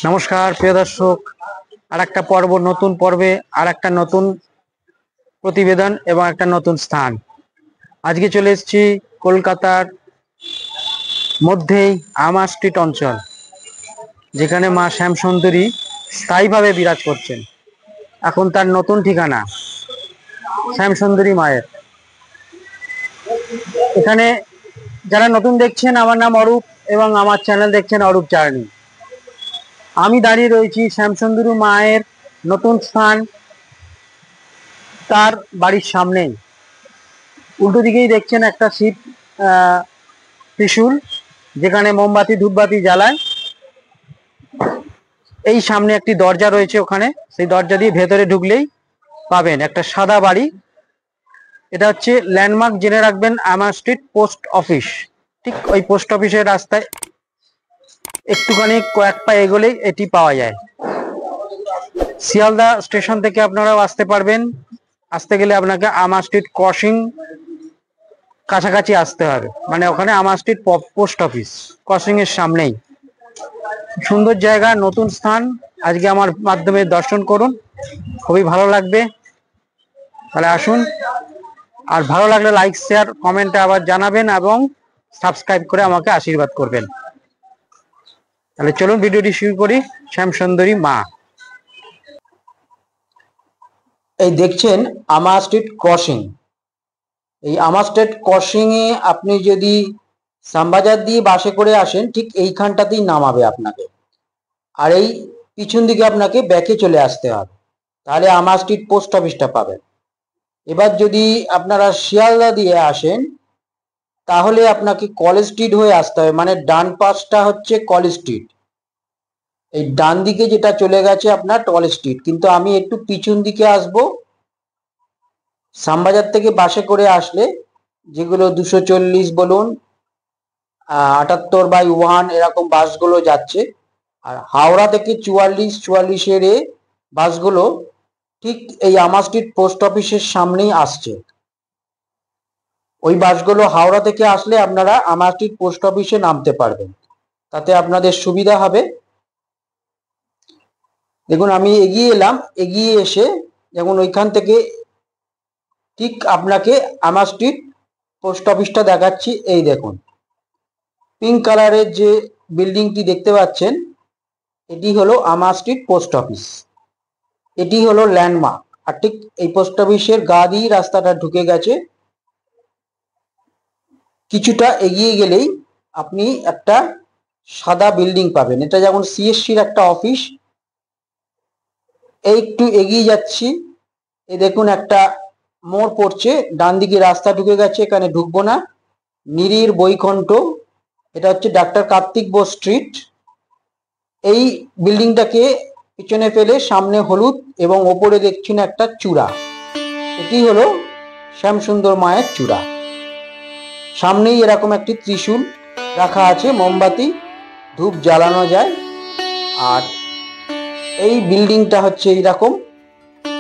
নমস্কার প্রিয় দর্শক, আর একটা পর্ব, নতুন পর্বে আর একটা নতুন প্রতিবেদন এবং একটা নতুন স্থান। আজকে চলে এসেছি কলকাতার মধ্যেই আমা স্ট্রিট অঞ্চল, যেখানে মা শ্যামসুন্দরী স্থায়ীভাবে বিরাজ করছেন। এখন তার নতুন ঠিকানা শ্যামসুন্দরী মায়ের। এখানে যারা নতুন দেখছেন, আমার নাম অরূপ এবং আমার চ্যানেল দেখছেন অরূপ জার্নি। আমি দাঁড়িয়ে রয়েছি শ্যামসুন্দরী মায়ের নতুন স্থান, তার বাড়ির সামনেই। উল্টো দিকেই দেখছেন একটা শিব ত্রিশূল, যেখানে মোমবাতি ধূপবাতি জ্বালায়। এই সামনে একটি দরজা রয়েছে, ওখানে সেই দরজা দিয়ে ভেতরে ঢুকলেই পাবেন একটা সাদা বাড়ি। এটা হচ্ছে ল্যান্ডমার্ক, জেনে রাখবেন, আমা স্ট্রিট পোস্ট অফিস। ঠিক ওই পোস্ট অফিসের রাস্তায় একটুখানি কয়েক পা এগোলেই এটি পাওয়া যায়। শিয়ালদা স্টেশন থেকে আপনারাও আসতে পারবেন। আসতে গেলে আপনাকে আমা স্ট্রিট ক্রসিং কাছাকাছি আসতে হবে, মানে ওখানে আমা স্ট্রিট পোস্ট অফিস ক্রসিং এর সামনেই। সুন্দর জায়গা, নতুন স্থান। আজকে আমার মাধ্যমে দর্শন করুন, খুবই ভালো লাগবে। তাহলে আসুন, আর ভালো লাগলে লাইক শেয়ার কমেন্টে আবার জানাবেন এবং সাবস্ক্রাইব করে আমাকে আশীর্বাদ করবেন। তাহলে চলুন ভিডিওটি শুরু করি। শ্যামসুন্দরী মা। এই দেখছেন আমা স্ট্রিট ক্রসিং। এই আমা স্ট্রিট ক্রসিং এ আপনি যদি শ্যামবাজার দিয়ে বাসে করে আসেন, ঠিক এইখানটাতেই নামাবে আপনাকে, আর এই পিছন দিকে আপনাকে ব্যাকে চলে আসতে হবে, তাহলে আমা স্ট্রিট পোস্ট অফিসটা পাবেন। এবার যদি আপনারা শিয়ালদা দিয়ে আসেন, তাহলে আপনাকে কলেজ স্ট্রিট হয়ে আসতে হবে, মানে ডান পাশটা হচ্ছে কলেজ স্ট্রিট, এই ডান দিকে যেটা চলে গেছে আপনার কলেজ স্ট্রিট। কিন্তু আমি একটু পিছন দিকে আসব। শ্যামবাজার থেকে বাসে করে আসলে, যেগুলো 240 বলুন, 78/1 এরকম বাসগুলো যাচ্ছে, আর হাওড়া থেকে 44-44-এর বাসগুলো ঠিক এই আমা স্ট্রিট পোস্ট অফিসের সামনেই আসছে। ওই বাসগুলো হাওড়া থেকে আসলে আপনারা আমা স্ট্রিট পোস্ট অফিসে নামতে পারবেন, তাতে আপনাদের সুবিধা হবে। দেখুন, আমি এগিয়ে এলাম, এগিয়ে এসে যেমন ওইখান থেকে ঠিক আপনাকে আমা স্ট্রিট পোস্ট অফিসটা দেখাচ্ছি। এই দেখুন, পিঙ্ক কালারের যে বিল্ডিংটি দেখতে পাচ্ছেন, এটি হলো আমা স্ট্রিট পোস্ট অফিস। এটি হলো ল্যান্ডমার্ক, আর ঠিক এই পোস্ট অফিসের গা দিয়ে রাস্তাটা ঢুকে গেছে। কিছুটা এগিয়ে গেলেই আপনি একটা সাদা বিল্ডিং পাবেন, এটা যেমন সিএসসির একটা অফিস। এই একটু এগিয়ে যাচ্ছি, এই দেখুন একটা মোড় পড়ছে, ডান দিকে রাস্তা ঢুকে গেছে, এখানে ঢুকবো না। নিরির বৈকুণ্ঠ, এটা হচ্ছে ডাক্তার কার্তিক বোস স্ট্রিট। এই বিল্ডিংটাকে পিছনে ফেলে সামনে হলুদ এবং ওপরে দেখছেন একটা চূড়া, এটি হলো শ্যামসুন্দর মায়ের চূড়া। সামনেই এরকম একটি ত্রিশূল রাখা আছে, মোমবাতি ধূপ জ্বালানো যায়। আর এই বিল্ডিংটা হচ্ছে এইরকম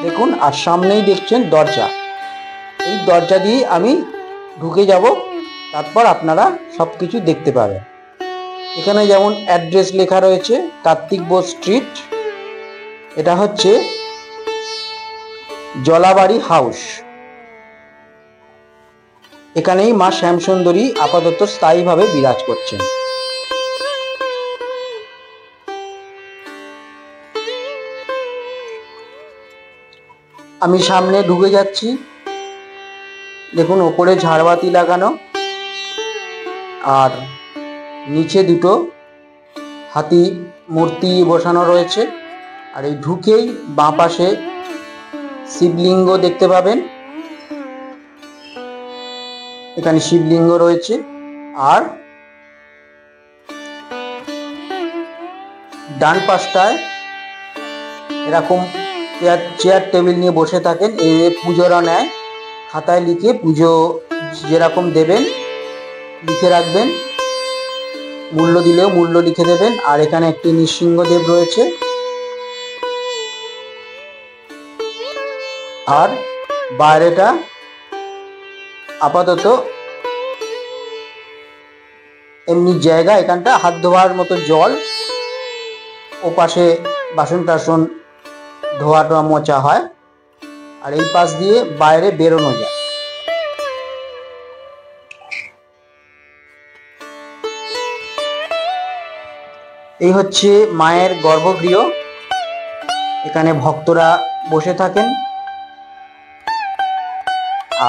দেখুন, আর সামনেই দেখছেন দরজা। এই দরজা দিয়ে আমি ঢুকে যাব, তারপর আপনারা সবকিছু দেখতে পাবেন। এখানে যেমন অ্যাড্রেস লেখা রয়েছে, কার্তিক বোস স্ট্রিট, এটা হচ্ছে জলাবাড়ি হাউস। এখানেই মা শ্যামসুন্দরী আপাতত স্থায়ীভাবে বিরাজ করছেন। আমি সামনে ঢুকে যাচ্ছি, দেখুন ওপরে ঝাড়বাতি লাগানো, আর নিচে দুটো হাতি মূর্তি বসানো রয়েছে। আর এই ঢুকেই বাঁ পাশে শিবলিঙ্গ দেখতে পাবেন, এখানে শিবলিঙ্গ রয়েছে। আর ডান পাশটায় এরকম চেয়ার টেবিল নিয়ে বসে থাকেন, এই পুজোরা নেয়, খাতায় লিখে পুজো যেরকম দেবেন লিখে রাখবেন, মূল্য দিলেও মূল্য লিখে দেবেন। আর এখানে একটি নৃসিংহদেব রয়েছে। আর বাইরেটা আপাতত এমনি জায়গা, এখানটা হাত ধোয়ার মতো জল, ও পাশে বাসন টাসন ধোয়া টোয়া মোছা হয়। আর এই পাশ দিয়ে বাইরে বেরোনো যায়। এই হচ্ছে মায়ের গর্ভগৃহ, এখানে ভক্তরা বসে থাকেন।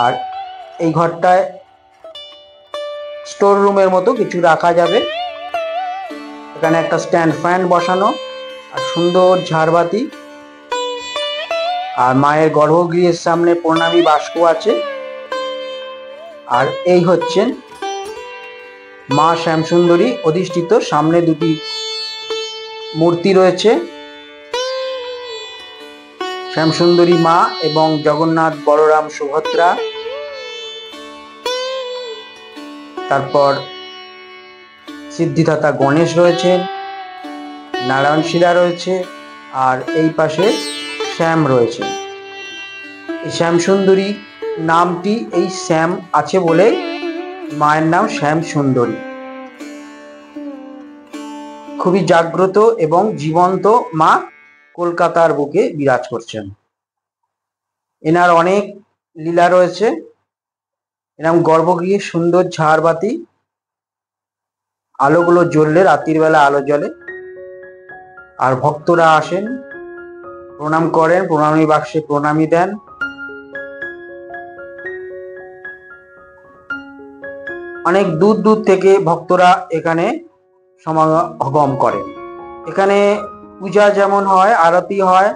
আর এই ঘরটায় স্টোর রুমের মতো কিছু রাখা যাবে। এখানে একটা স্ট্যান্ড ফ্যান বসানো আর সুন্দর ঝাড়বাতি। আর মায়ের গর্ভগৃহের সামনে প্রণামী বাস্ক আছে। আর এই হচ্ছেন মা শ্যামসুন্দরী অধিষ্ঠিত, সামনে দুটি মূর্তি রয়েছে, শ্যামসুন্দরী মা এবং জগন্নাথ বলরাম সুভদ্রা। তারপর সিদ্ধিদাতা গণেশ রয়েছেন, নারায়ণ শিলা রয়েছে। আর এই পাশে শ্যাম রয়েছে। এই শ্যামসুন্দরী নামটি এই শ্যাম আছে বলে মায়ের নাম শ্যামসুন্দরী। খুবই জাগ্রত এবং জীবন্ত মা কলকাতার বুকে বিরাজ করছেন। এনার অনেক লীলা রয়েছে। এরকম গর্ভগৃহে সুন্দর ঝাড়বাতি, আলোগুলো জ্বললে রাত্রির বেলা আলো জ্বলে। আর ভক্তরা আসেন, প্রণাম করেন, প্রণামী বাক্সে প্রণামী দেন। অনেক দূর দূর থেকে ভক্তরা এখানে সমাগম করেন। এখানে পূজা যেমন হয়, আরতি হয়,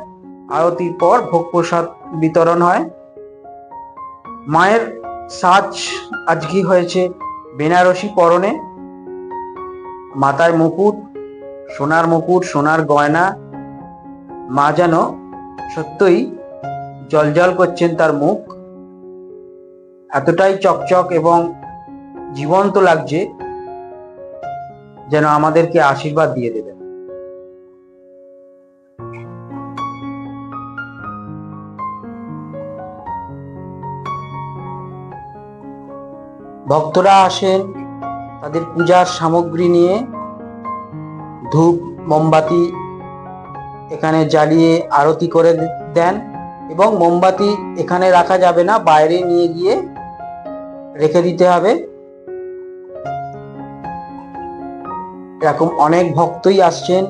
আরতির পর ভোগ প্রসাদ বিতরণ হয়। মায়ের সাজ আজকে হয়েছে বেনারসি পরনে, মাথায় মুকুট, সোনার মুকুট, সোনার গয়না। মা যেন সত্যই জ্বলজ্বল করছেন, তার মুখ এতটাই চকচক এবং জীবন্ত লাগছে, যেন আমাদেরকে আশীর্বাদ দিয়ে দেবেন। ভক্তরা আসেন তাদের পূজার সামগ্রী নিয়ে, ধূপ মোমবাতি এখানে জ্বালিয়ে আরতি করে দেন। এবং মোমবাতি এখানে রাখা যাবে না, বাইরে নিয়ে গিয়ে রেখে দিতে হবে। এরকম অনেক ভক্তই আসছেন,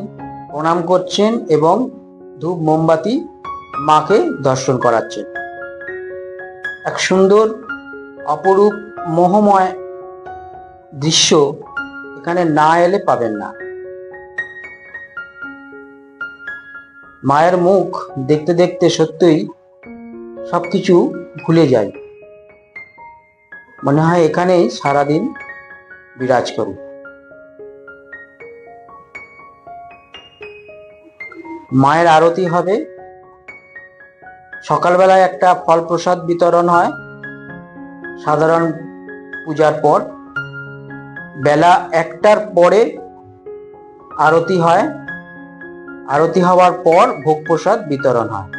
প্রণাম করছেন এবং ধূপ মোমবাতি মাকে দর্শন করাচ্ছেন। এক সুন্দর অপরূপ মোহময় দৃশ্য এখানে না এলে পাবেন না। মায়ের মুখ দেখতে দেখতে সত্যই সবকিছু ভুলে যাই, মনে হয় এখানেই সারাদিন বিরাজ করি। মায়ের আরতি হবে, সকালবেলায় একটা ফল প্রসাদ বিতরণ হয় সাধারণ পূজার পর। বেলা 1টার পরে আরতি হয়, আরতি হওয়ার পর ভোগ প্রসাদ বিতরণ হয়।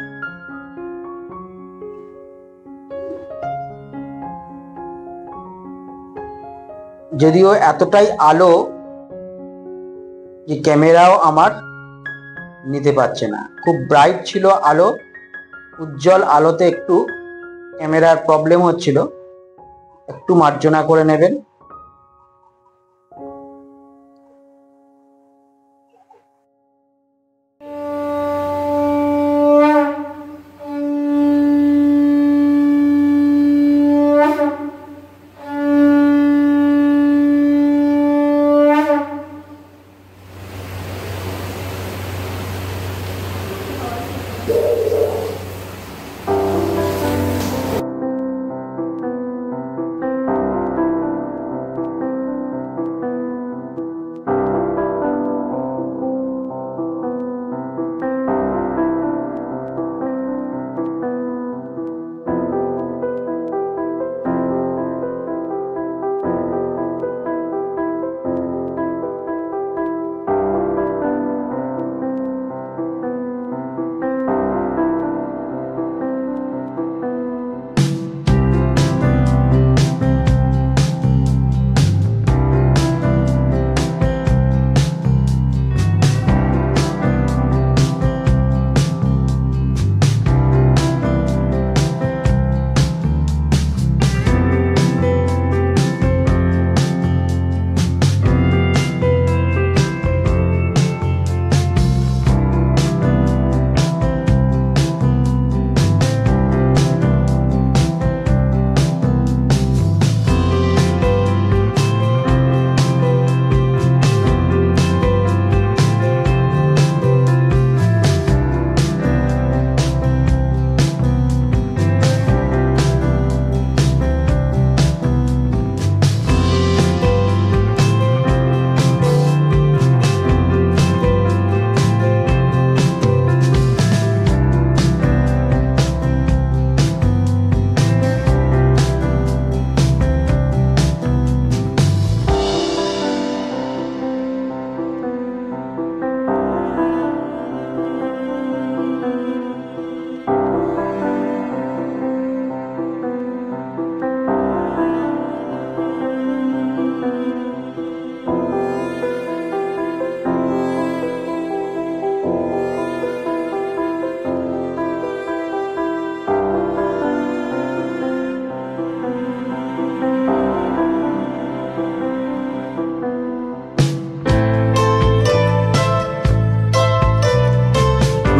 যদিও এতটাই আলো যে ক্যামেরাও আমার নিতে পারছে না, খুব ব্রাইট ছিল আলো, উজ্জ্বল আলোতে একটু ক্যামেরার প্রবলেম হচ্ছিল, একটু মার্জনা করে নেবেন।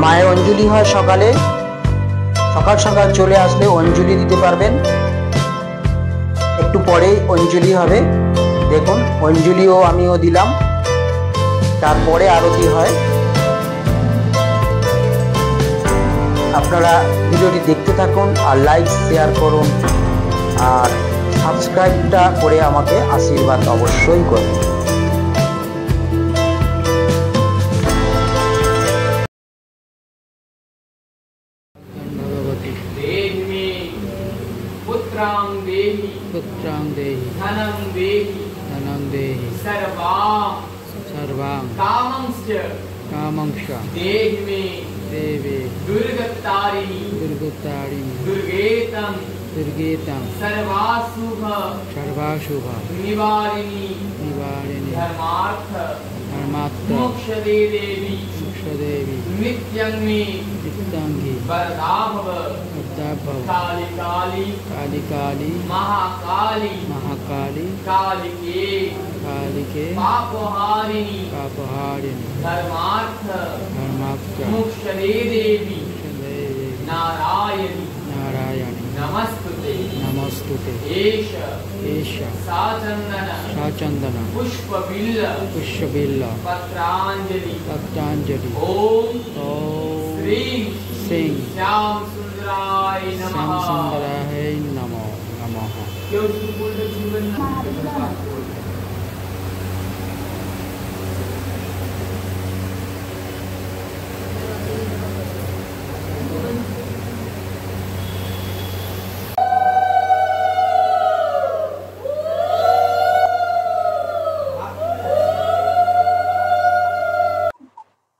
মায়ের অঞ্জলি হয় সকালে, সকাল সকাল চলে আসলে অঞ্জলি দিতে পারবেন। একটু পরেই অঞ্জলি হবে, দেখুন অঞ্জলিও আমিও দিলাম, তারপরে আরতি হয়। আপনারা ভিডিওটি দেখতে থাকুন আর লাইক শেয়ার করুন আর সাবস্ক্রাইবটা করে আমাকে আশীর্বাদ অবশ্যই করুন। पुत्रां देहि धनं देहि सर्वां कामंश्च देहि मे दुर्गतारिणि दुर्गेतं सर्वाशुभ निवारिणि धर्मार्थ मोक्षदे देवी नित्यं मे वरदा भव काली काली महाकाली कालिके पापहारिणि धर्मार्थ मोक्षदे देवी नारायणी नमस्तुते एष साचंदन पुष्पबिल्ल पत्रांजलि ओम श्री श्याम सुंदराय नमः।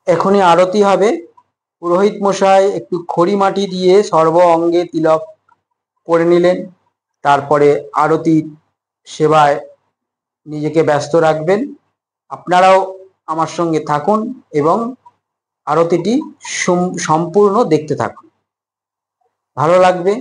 এখনই আরতি হবে। পুরোহিত মশাই একটু খড়ি মাটি দিয়ে সর্ব অঙ্গে তিলক করে নিলেন, তারপরে আরতির সেবায় নিজেকে ব্যস্ত রাখবেন। আপনারাও আমার সঙ্গে থাকুন এবং আরতিটি সম্পূর্ণ দেখতে থাকুন, ভালো লাগবে।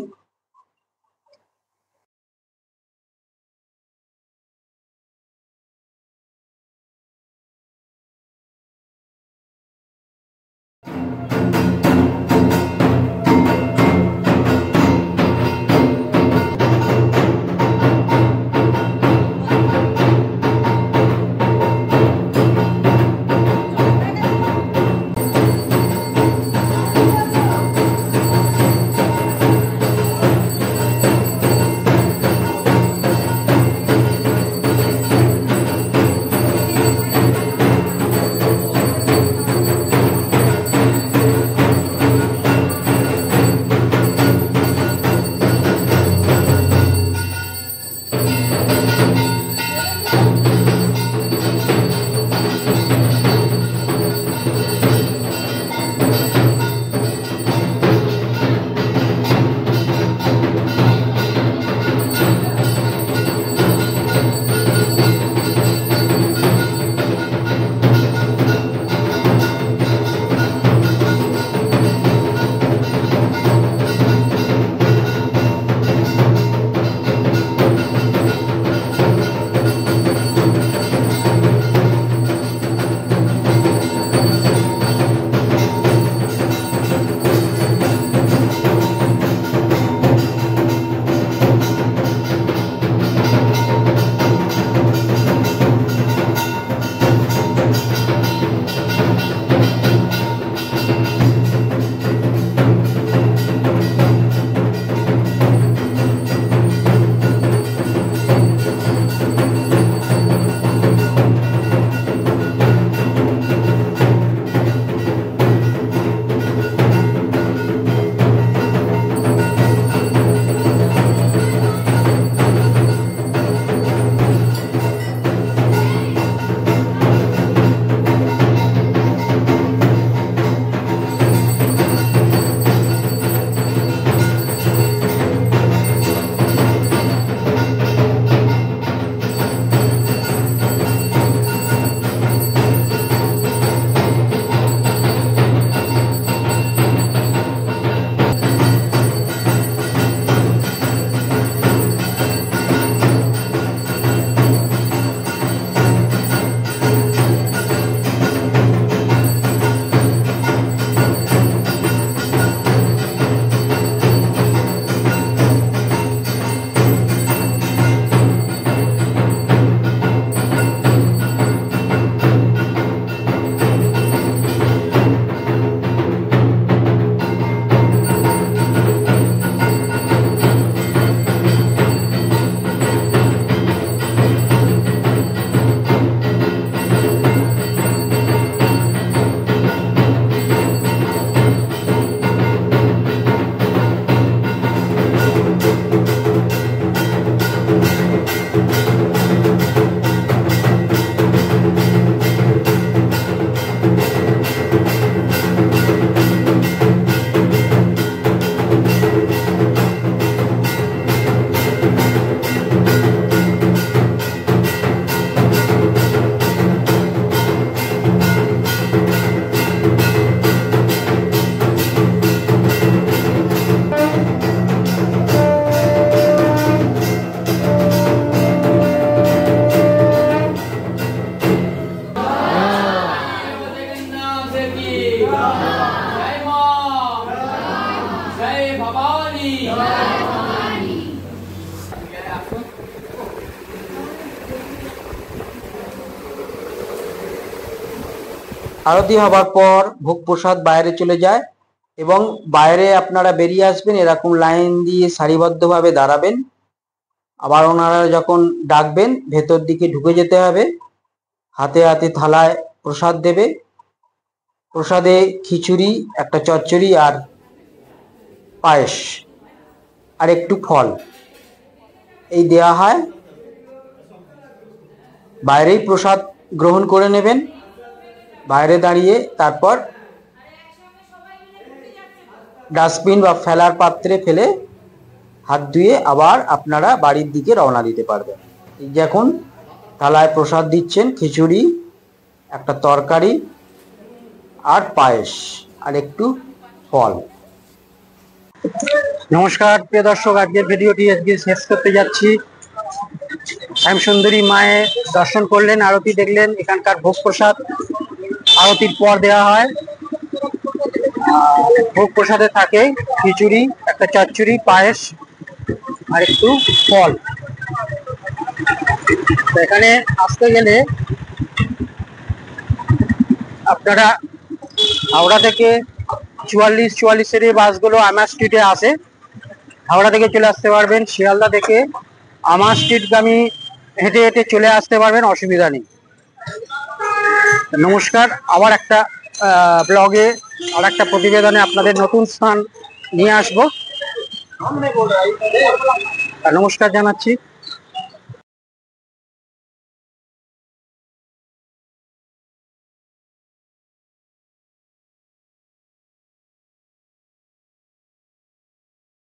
আরতি হবার পর ভোগ প্রসাদ বাইরে চলে যায় এবং বাইরে আপনারা বেরিয়ে আসবেন, এরকম লাইন দিয়ে সারিবদ্ধভাবে দাঁড়াবেন। আবার ওনারা যখন ডাকবেন ভেতর দিকে ঢুকে যেতে হবে। হাতে হাতে থালায় প্রসাদ দেবে। প্রসাদে খিচুড়ি, একটা চচ্চড়ি আর পায়েস আর একটু ফল এই দেয়া হয়। বাইরেই প্রসাদ গ্রহণ করে নেবেন বাইরে দাঁড়িয়ে। তারপর ডাস্টবিন বা ফেলার পাত্রে ফেলে হাত ধুয়ে আবার আপনারা বাড়ির দিকে রওনা দিতে পারবেন। এই যে এখন থালায় প্রসাদ দিচ্ছেন, খিচুড়ি, একটা তরকারি আর পায়েস আর একটু ফল। নমস্কার প্রিয় দর্শক, আজকের ভিডিওটি আজকে শেষ করতে যাচ্ছি। শ্যামসুন্দরী মায়ের দর্শন করলেন, আরতি দেখলেন। এখানকার ভোগ প্রসাদ আরতির পর দেওয়া হয়। ভোগ প্রসাদে থাকে খিচুড়ি, একটা চচ্চড়ি, পায়েস আর একটু ফল। এখানে আসতে গেলে আপনারা হাওড়া থেকে 44-44 এর বাসগুলো আমার স্ট্রিটে আসে, হাওড়া থেকে চলে আসতে পারবেন। শিয়ালদা থেকে আমার স্ট্রিটগামী হেঁটে হেঁটে চলে আসতে পারবেন, অসুবিধা নেই। নমস্কার, আবার একটা ব্লগে আর একটা প্রতিবেদনে আপনাদের নতুন স্থান নিয়ে আসবো। নমস্কার জানাচ্ছি।